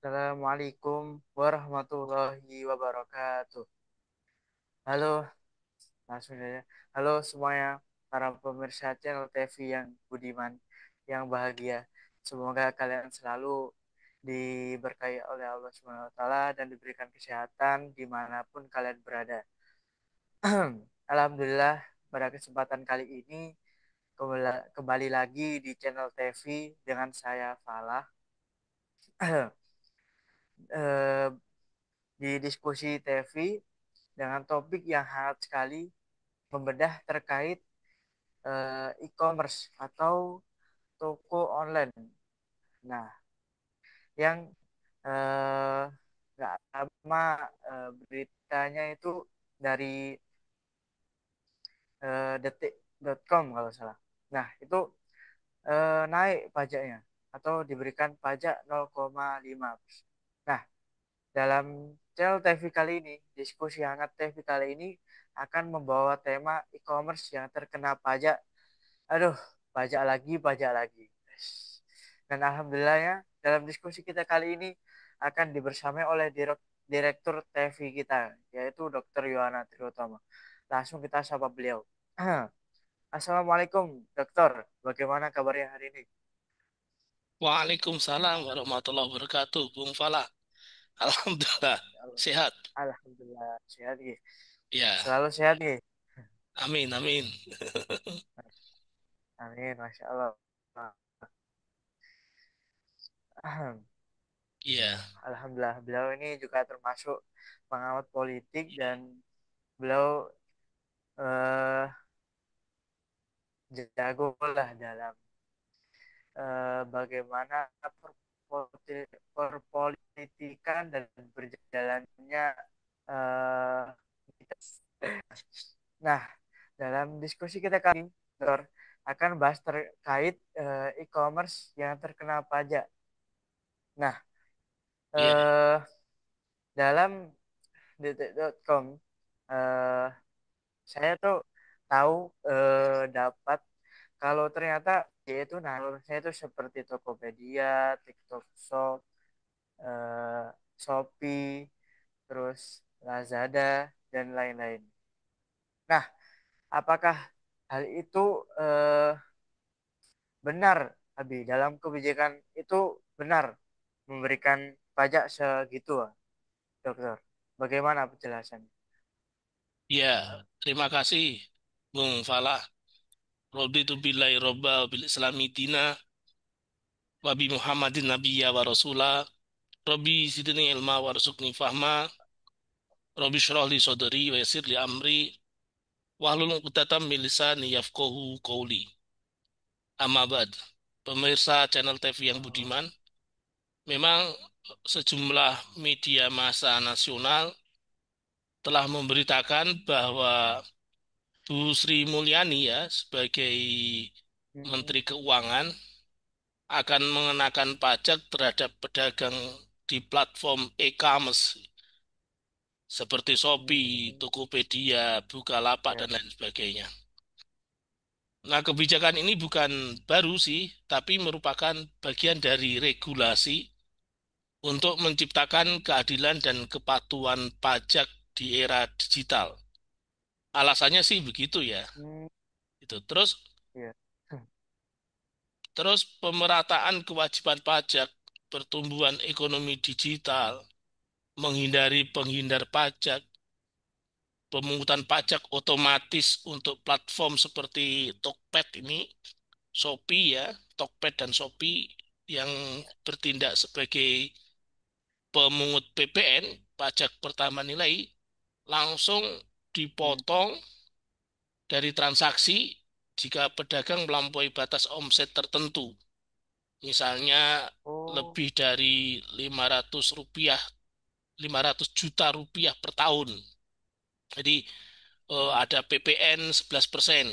Assalamualaikum warahmatullahi wabarakatuh. Halo, langsung saja. Halo semuanya, para pemirsa channel TV yang budiman, yang bahagia. Semoga kalian selalu diberkahi oleh Allah Subhanahu Wa Taala dan diberikan kesehatan dimanapun kalian berada. Alhamdulillah, pada kesempatan kali ini kembali lagi di channel TV dengan saya Falah. Eh, di diskusi TV dengan topik yang hangat sekali membedah terkait e-commerce atau toko online. Nah, yang eh, nggak lama beritanya itu dari detik.com kalau salah. Nah, itu naik pajaknya atau diberikan pajak 0,5%. Nah, dalam channel TV kali ini, diskusi hangat TV kali ini akan membawa tema e-commerce yang terkena pajak. Aduh, pajak lagi. Dan alhamdulillahnya dalam diskusi kita kali ini akan dibersamai oleh Direktur TV kita, yaitu Dr. Yohana Triutama. Langsung kita sapa beliau. Assalamualaikum, Dokter. Bagaimana kabarnya hari ini? Waalaikumsalam warahmatullahi wabarakatuh, Bung Fala. Alhamdulillah, sehat. Alhamdulillah sehat, Gi. Ya, Selalu sehat, Gi. amin, amin. Amin, Masya Allah. Iya, Alhamdulillah, beliau ini juga termasuk pengamat politik dan beliau eh, jago lah dalam bagaimana perpolitikan dan berjalannya eh, kita. Nah, dalam diskusi kita kali ini, Dor, akan bahas terkait e-commerce yang terkena pajak. Nah, iya, eh, dalam detik.com eh, saya tuh tahu dapat kalau ternyata yaitu nalurnya itu seperti Tokopedia, TikTok Shop, eh, Shopee, terus Lazada dan lain-lain. Nah, apakah hal itu eh, benar, Abi? Dalam kebijakan itu benar memberikan pajak segitu, Dokter? Bagaimana penjelasannya? iya. Terima kasih, Bung Fala. Raditu billahi robba bil islami dina wa bi Muhammadin nabiyya wa rasula. Rabbi zidni ilma warzuqni fahma. Rabbi shrah li sadri wa yassir li amri. Wahlul 'uqdatam min lisani yafqahu qawli. Amma ba'd. Pemirsa channel TV yang budiman, memang sejumlah media massa nasional telah memberitakan bahwa Bu Sri Mulyani ya sebagai Mm-mm. Menteri Keuangan akan mengenakan pajak terhadap pedagang di platform e-commerce seperti Shopee, Mm-mm. Tokopedia, Bukalapak Ya. dan lain sebagainya. Nah, kebijakan ini bukan baru sih, tapi merupakan bagian dari regulasi untuk menciptakan keadilan dan kepatuhan pajak di era digital. Alasannya sih begitu ya. Mm, Itu. ya. Terus pemerataan kewajiban pajak, pertumbuhan ekonomi digital, menghindari penghindar pajak, pemungutan pajak otomatis untuk platform seperti Tokped ini, Shopee ya, Tokped dan Shopee yang bertindak sebagai pemungut PPN, pajak pertama nilai, langsung Mm. dipotong dari transaksi jika pedagang melampaui batas omset tertentu. Misalnya Oh. lebih dari 500 rupiah, 500 juta rupiah per tahun. Jadi Mm. ada PPN 11%,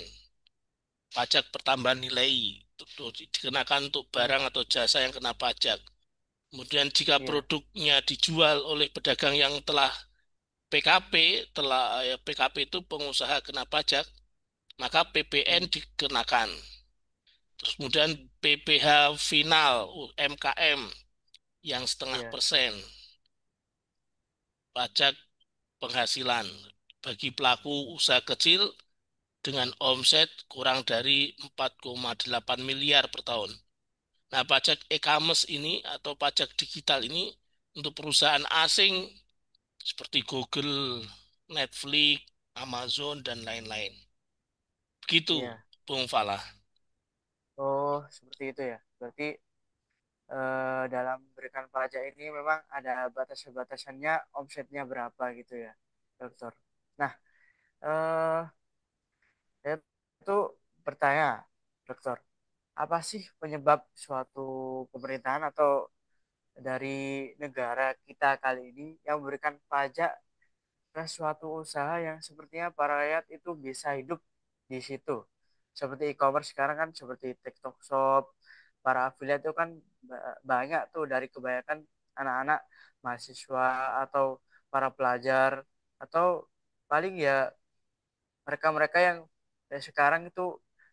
pajak pertambahan nilai itu dikenakan untuk Mm. barang atau jasa yang kena pajak. Kemudian jika Iya. produknya dijual oleh pedagang yang telah PKP, PKP itu pengusaha kena pajak, maka PPN Mm. dikenakan. Terus kemudian Mm. PPh final UMKM yang setengah Iya, persen pajak penghasilan bagi pelaku usaha kecil dengan omset kurang dari 4,8 miliar per tahun. Nah, pajak e-commerce ini atau pajak digital ini untuk perusahaan asing seperti Google, Netflix, Amazon, dan lain-lain. Begitu, iya. Bung Falah. Oh, seperti itu ya. Berarti dalam memberikan pajak ini memang ada batas-batasannya, omsetnya berapa gitu ya, dokter. Nah, eh saya itu bertanya, dokter, apa sih penyebab suatu pemerintahan atau dari negara kita kali ini yang memberikan pajak ke suatu usaha yang sepertinya para rakyat itu bisa hidup di situ. Seperti e-commerce sekarang kan seperti TikTok Shop, para afiliat itu kan banyak tuh dari kebanyakan anak-anak mahasiswa atau para pelajar atau paling ya mereka-mereka yang sekarang itu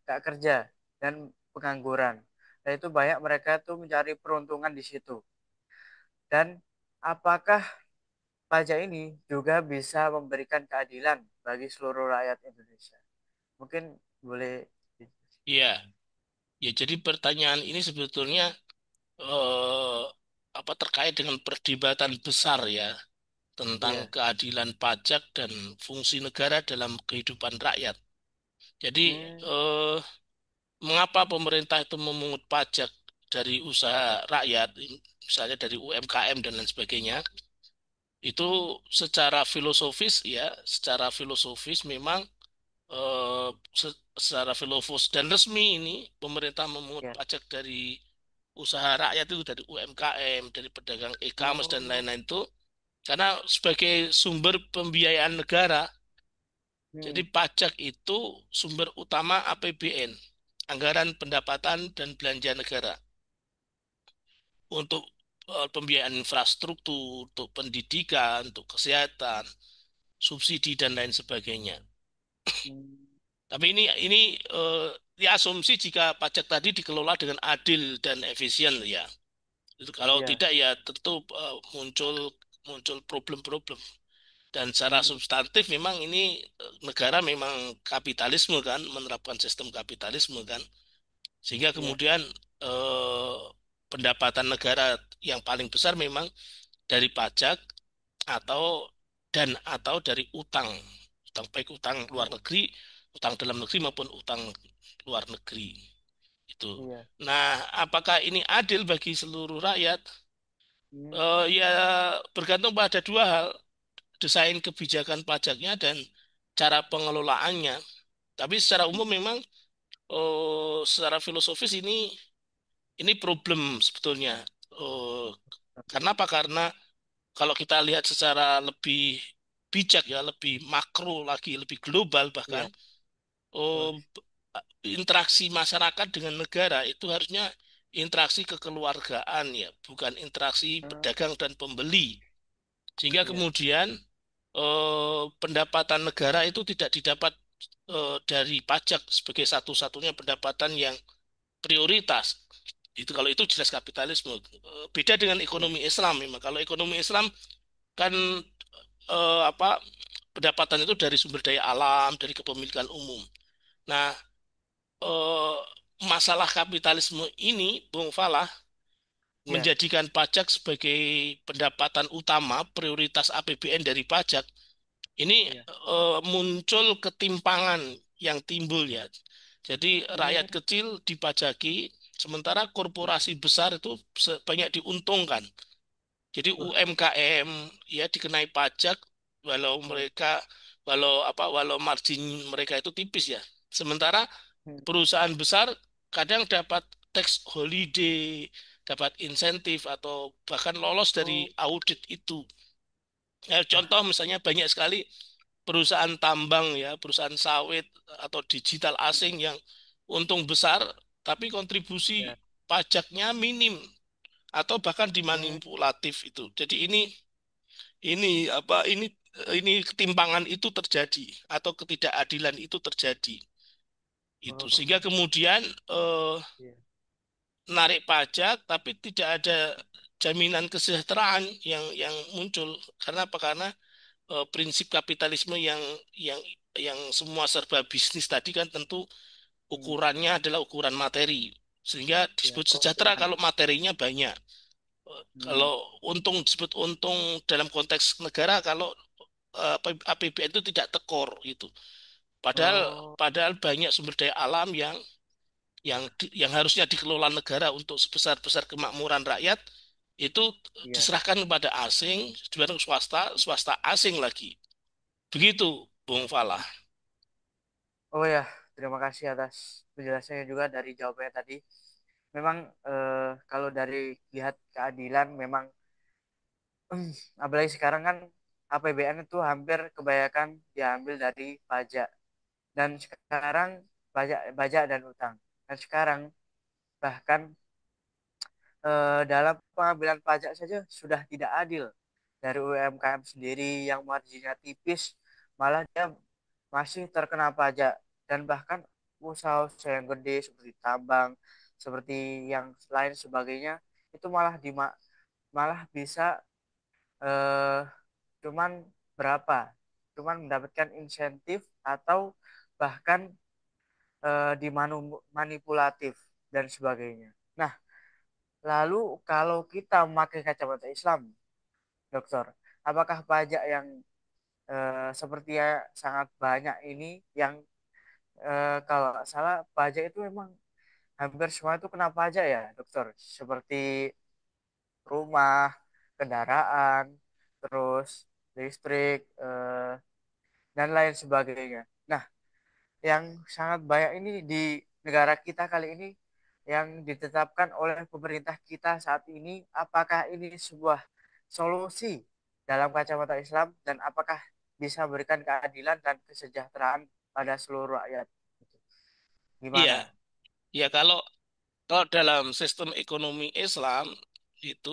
gak kerja dan pengangguran. Dan itu banyak mereka tuh mencari peruntungan di situ. Dan apakah pajak ini juga bisa memberikan keadilan bagi seluruh rakyat Indonesia? Mungkin boleh. Iya, ya jadi pertanyaan ini sebetulnya eh, apa terkait dengan perdebatan besar ya tentang Iya. keadilan pajak dan fungsi negara dalam kehidupan rakyat. Jadi Hmm, eh, mengapa pemerintah itu memungut pajak dari usaha rakyat, misalnya dari UMKM dan lain sebagainya? Itu secara filosofis ya, secara filosofis memang eh, secara filosofis dan resmi ini pemerintah memungut ya. pajak dari usaha rakyat itu dari UMKM, dari pedagang e-commerce dan Oh, lain-lain itu karena sebagai sumber pembiayaan negara. Jadi hmm, pajak itu sumber utama APBN, anggaran pendapatan dan belanja negara untuk pembiayaan infrastruktur, untuk pendidikan, untuk kesehatan, subsidi dan lain sebagainya. hmm, Tapi ini diasumsi jika pajak tadi dikelola dengan adil dan efisien ya. Itu kalau ya. tidak ya tentu muncul muncul problem-problem. Dan secara Hmm, substantif memang ini negara memang kapitalisme kan, menerapkan sistem kapitalisme kan. Sehingga ya. kemudian eh, pendapatan negara yang paling besar memang dari pajak atau atau dari utang, utang baik utang luar Oh, negeri, utang dalam negeri maupun utang luar negeri itu. iya. Nah, apakah ini adil bagi seluruh rakyat? Hmm, Ya bergantung pada dua hal, desain kebijakan pajaknya dan cara pengelolaannya. Tapi secara umum memang secara filosofis ini problem sebetulnya. Oh, karena apa? Karena kalau kita lihat secara lebih bijak ya, lebih makro lagi, lebih global bahkan, iya. oh, Bos. interaksi masyarakat dengan negara itu harusnya interaksi kekeluargaan ya, bukan interaksi Hmm, pedagang dan pembeli. Sehingga iya. kemudian pendapatan negara itu tidak didapat dari pajak sebagai satu-satunya pendapatan yang prioritas. Itu kalau itu jelas kapitalisme. Beda dengan Iya. ekonomi Islam memang. Kalau ekonomi Islam kan apa pendapatan itu dari sumber daya alam, dari kepemilikan umum. Nah, eh, masalah kapitalisme ini, Bung Falah, Iya. menjadikan pajak sebagai pendapatan utama, prioritas APBN dari pajak, ini Iya. muncul ketimpangan yang timbul ya. Jadi rakyat Hmm, kecil dipajaki, sementara iya. korporasi besar itu banyak diuntungkan. Jadi Wah. UMKM ya dikenai pajak walau Hmm, mereka walau margin mereka itu tipis ya. Sementara hmm, perusahaan besar kadang dapat tax holiday, dapat insentif atau bahkan lolos dari oh, audit itu. Ya, wah. contoh misalnya banyak sekali perusahaan tambang ya, perusahaan sawit atau digital asing Hmm, yang untung besar tapi kontribusi iya. pajaknya minim atau bahkan Hmm, dimanipulatif itu. Jadi ini ketimpangan itu terjadi atau ketidakadilan itu terjadi. Itu oh, sehingga kemudian eh, iya. narik pajak tapi tidak ada jaminan kesejahteraan yang muncul. Karena apa? Karena prinsip kapitalisme yang yang semua serba bisnis tadi kan tentu Hmm. ukurannya adalah ukuran materi. Sehingga Ya, disebut sejahtera keuntungan. kalau materinya banyak. Hmm. Kalau untung disebut untung dalam konteks negara kalau APBN itu tidak tekor gitu. Padahal Oh, padahal banyak sumber daya alam yang harusnya dikelola negara untuk sebesar-besar kemakmuran rakyat itu iya. diserahkan kepada asing, sebenarnya swasta, swasta asing lagi. Begitu, Bung Falah. Oh ya, terima kasih atas penjelasannya juga dari jawabannya tadi. Memang kalau dari lihat keadilan memang apalagi sekarang kan APBN itu hampir kebanyakan diambil dari pajak dan sekarang pajak pajak dan utang. Dan sekarang bahkan dalam pengambilan pajak saja sudah tidak adil dari UMKM sendiri yang marginnya tipis malah dia masih terkena pajak dan bahkan usaha-usaha yang gede seperti tambang seperti yang lain sebagainya itu malah bisa eh, cuman berapa cuman mendapatkan insentif atau bahkan dimanipulatif dan sebagainya. Nah, lalu kalau kita memakai kacamata Islam, Dokter, apakah pajak yang sepertinya sangat banyak ini yang kalau nggak salah pajak itu memang hampir semua itu kena pajak ya, Dokter? Seperti rumah, kendaraan, terus listrik, dan lain sebagainya. Nah, yang sangat banyak ini di negara kita kali ini yang ditetapkan oleh pemerintah kita saat ini, apakah ini sebuah solusi dalam kacamata Islam dan apakah bisa berikan keadilan dan kesejahteraan pada seluruh rakyat? Iya, Gimana? ya kalau dalam sistem ekonomi Islam itu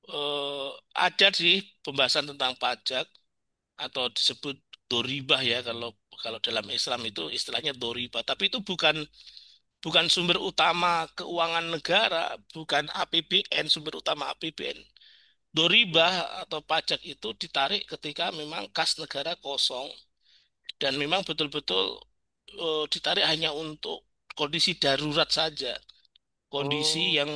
eh, ada sih pembahasan tentang pajak atau disebut doribah ya kalau kalau dalam Islam itu istilahnya doribah. Tapi itu bukan sumber utama keuangan negara, bukan APBN, sumber utama APBN. Ya. Doribah atau pajak itu ditarik ketika memang kas negara kosong dan memang betul-betul ditarik hanya untuk kondisi darurat saja, kondisi Oh, yang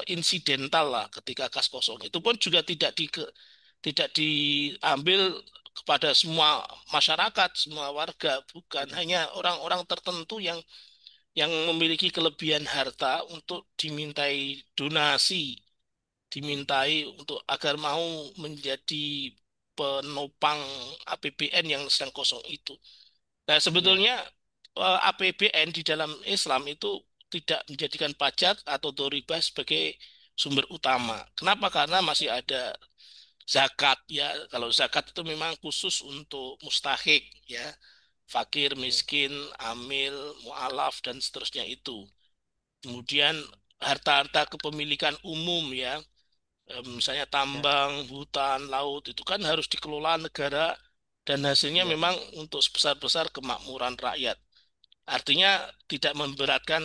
insidental lah ketika kas kosong. Itu pun juga tidak diambil kepada semua masyarakat, semua warga, bukan iya. hanya orang-orang tertentu yang memiliki kelebihan harta untuk dimintai donasi, dimintai untuk agar mau menjadi penopang APBN yang sedang kosong itu. Nah, Iya. sebetulnya APBN di dalam Islam itu tidak menjadikan pajak atau doribah sebagai sumber utama. Kenapa? Karena masih ada zakat ya. Kalau zakat itu memang khusus untuk mustahik ya, fakir, Iya. miskin, amil, mualaf dan seterusnya itu. Kemudian harta-harta kepemilikan umum ya, misalnya Iya. tambang, hutan, laut itu kan harus dikelola negara dan hasilnya Iya. memang untuk sebesar-besar kemakmuran rakyat. Artinya tidak memberatkan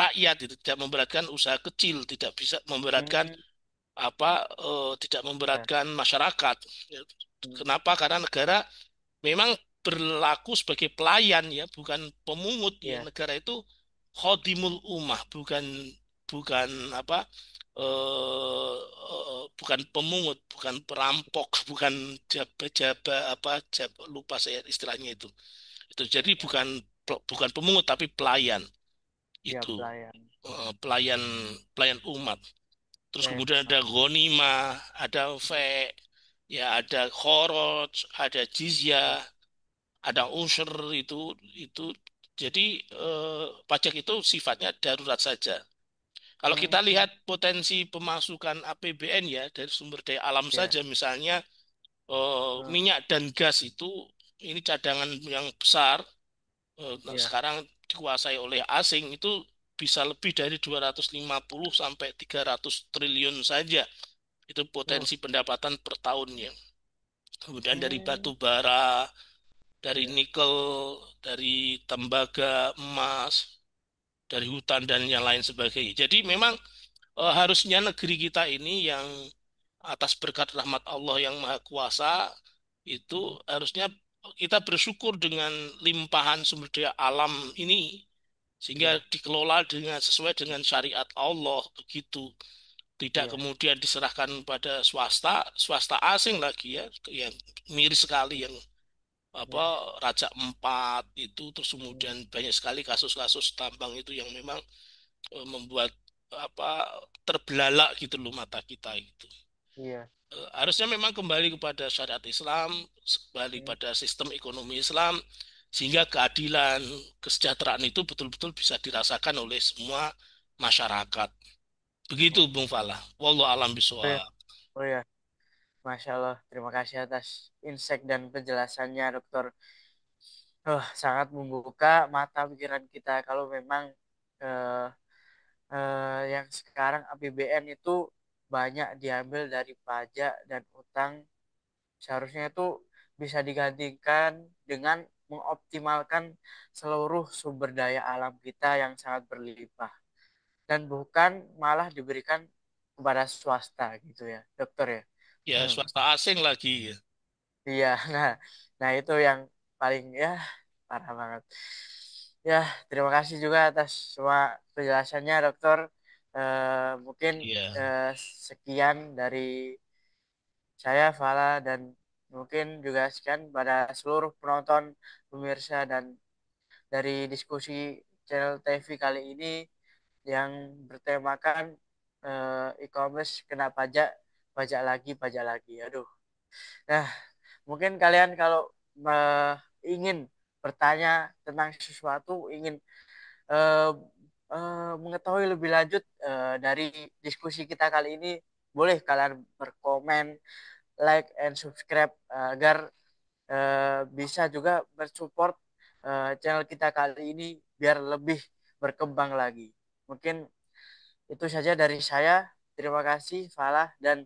rakyat itu, tidak memberatkan usaha kecil, tidak bisa memberatkan Hmm, tidak iya. memberatkan masyarakat. Ya, Hmm, kenapa? Karena negara memang berlaku sebagai pelayan ya, bukan pemungut ya. iya. Negara itu khodimul ummah, bukan bukan apa bukan pemungut, bukan perampok, bukan jaba lupa saya istilahnya itu. Itu jadi Iya. bukan pemungut tapi pelayan Iya, itu pelayan. pelayan pelayan umat. Terus Pelayan kemudian umat. ada ghanimah, ada fe, ya ada kharaj, ada Iya. jizyah, ada unsur itu jadi pajak itu sifatnya darurat saja. Kalau kita Hmm, lihat potensi pemasukan APBN ya dari sumber daya alam iya. saja misalnya Hmm, minyak dan gas itu ini cadangan yang besar nah, iya. sekarang dikuasai oleh asing itu bisa lebih dari 250 sampai 300 triliun saja. Itu Oh, potensi pendapatan per tahunnya. Kemudian dari hmm, batu bara, dari iya. nikel, dari tembaga, emas, dari hutan dan yang lain sebagainya. Jadi memang harusnya negeri kita ini yang atas berkat rahmat Allah yang Maha Kuasa itu harusnya kita bersyukur dengan limpahan sumber daya alam ini sehingga Iya, dikelola dengan sesuai dengan syariat Allah begitu. Tidak iya, kemudian diserahkan pada swasta, swasta asing lagi ya, yang miris sekali yang apa iya, Raja Empat itu terus iya, kemudian banyak sekali kasus-kasus tambang itu yang memang membuat apa terbelalak gitu loh mata kita itu. iya, Harusnya memang kembali kepada syariat Islam, kembali iya, pada sistem ekonomi Islam, sehingga keadilan, kesejahteraan itu betul-betul bisa dirasakan oleh semua masyarakat. Begitu, iya. Bung Falah. Wallahu alam Oh ya, bisawab. oh ya, Masya Allah. Terima kasih atas insight dan penjelasannya, Dokter. Sangat membuka mata pikiran kita kalau memang eh, yang sekarang APBN itu banyak diambil dari pajak dan utang. Seharusnya itu bisa digantikan dengan mengoptimalkan seluruh sumber daya alam kita yang sangat berlimpah dan bukan malah diberikan kepada swasta gitu ya, dokter ya. Ya, swasta asing lagi. Ya. Iya, nah itu yang paling ya parah banget. Ya, terima kasih juga atas semua penjelasannya, dokter. Mungkin Iya. eh, sekian dari saya, Fala, dan mungkin juga sekian pada seluruh penonton, pemirsa, dan dari diskusi channel TV kali ini yang bertemakan e-commerce kena pajak, pajak lagi, pajak lagi. Aduh. Nah, mungkin kalian kalau eh, ingin bertanya tentang sesuatu, ingin eh, mengetahui lebih lanjut dari diskusi kita kali ini, boleh kalian berkomen, like, and subscribe agar bisa juga mensupport channel kita kali ini biar lebih berkembang lagi. Mungkin itu saja dari saya. Terima kasih, Falah, dan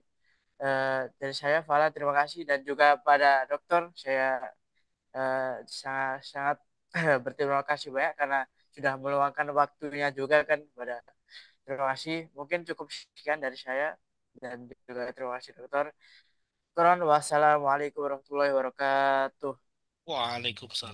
dari saya, Fala, terima kasih dan juga pada dokter saya sangat sangat berterima kasih banyak karena sudah meluangkan waktunya juga kan pada terima kasih. Mungkin cukup sekian dari saya dan juga terima kasih dokter. Wassalamualaikum warahmatullahi wabarakatuh. Waalaikumsalam.